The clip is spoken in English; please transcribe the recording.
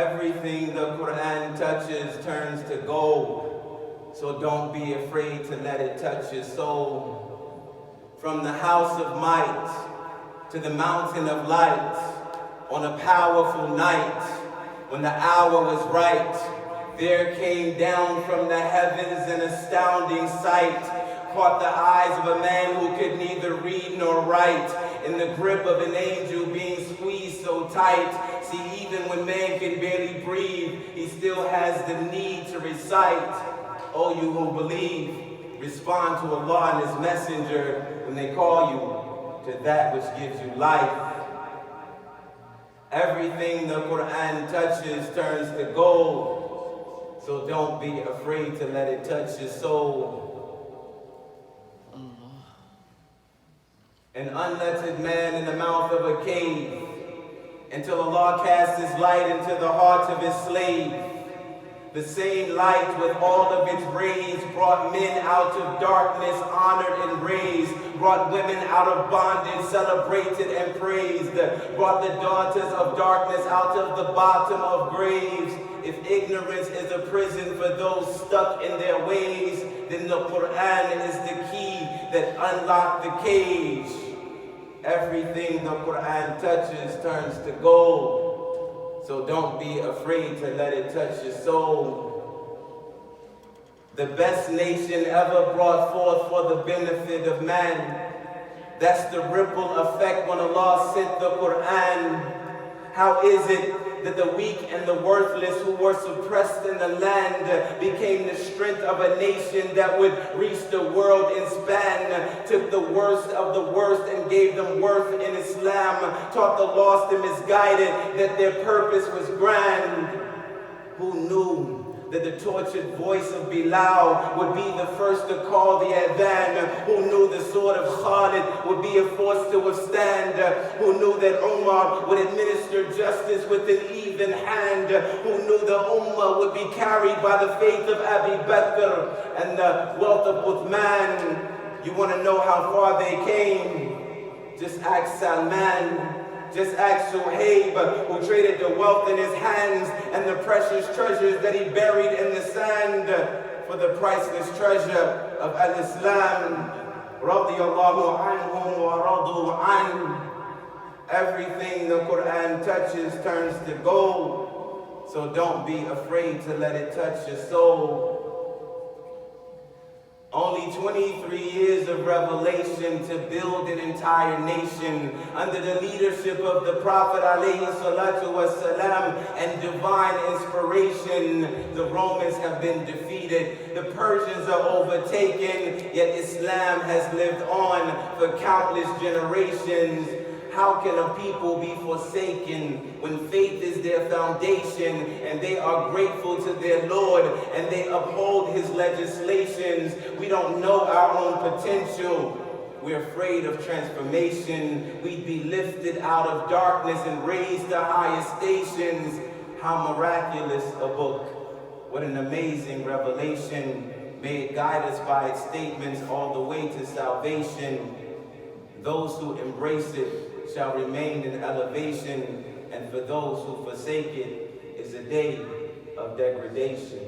Everything the Quran touches turns to gold, so don't be afraid to let it touch your soul. From the house of might to the mountain of light, on a powerful night, when the hour was right, there came down from the heavens an astounding sight, caught the eyes of a man who could neither read nor write, in the grip of an angel being squeezed so tight. See, even when man can barely breathe, he still has the need to recite. Oh, you who believe, respond to Allah and His Messenger when they call you to that which gives you life. Everything the Quran touches turns to gold, so don't be afraid to let it touch your soul. An unlettered man in the mouth of a cave, until Allah casts His light into the heart of His slave. The same light with all of its rays brought men out of darkness, honored and raised, brought women out of bondage, celebrated and praised, brought the daughters of darkness out of the bottom of graves. If ignorance is a prison for those stuck in their ways, then the Quran is the key that unlocked the cage. Everything the Quran touches turns to gold, so don't be afraid to let it touch your soul. The best nation ever brought forth for the benefit of man. That's the ripple effect when Allah sent the Quran. How is it that the weak and the worthless who were suppressed in the land became the strength of a nation that would reach the world in span, took the worst of the worst and gave them worth in Islam, taught the lost and misguided that their purpose was grand? Who knew that the tortured voice of Bilal would be the first to call the adhan? Who knew the sword of Khalid would be a force to withstand? Who knew that Umar would administer justice with an even hand? Who knew the Ummah would be carried by the faith of Abu Bakr and the wealth of Uthman? You want to know how far they came? Just ask Salman. Just ask Suhaib, who traded the wealth in his hands and the precious treasures that he buried in the sand for the priceless treasure of Al-Islam. Radiyallahu anhum wa radu an. Everything the Quran touches turns to gold, so don't be afraid to let it touch your soul. Only 23 years of revelation to build an entire nation under the leadership of the Prophet ﷺ and divine inspiration. The Romans have been defeated. The Persians are overtaken, yet Islam has lived on for countless generations. How can a people be forsaken when faith is their foundation and they are grateful to their Lord and they uphold His legislations? We don't know our own potential. We're afraid of transformation. We'd be lifted out of darkness and raised to higher stations. How miraculous a book. What an amazing revelation. May it guide us by its statements all the way to salvation. Those who embrace it shall remain in elevation, and for those who forsake it is a day of degradation.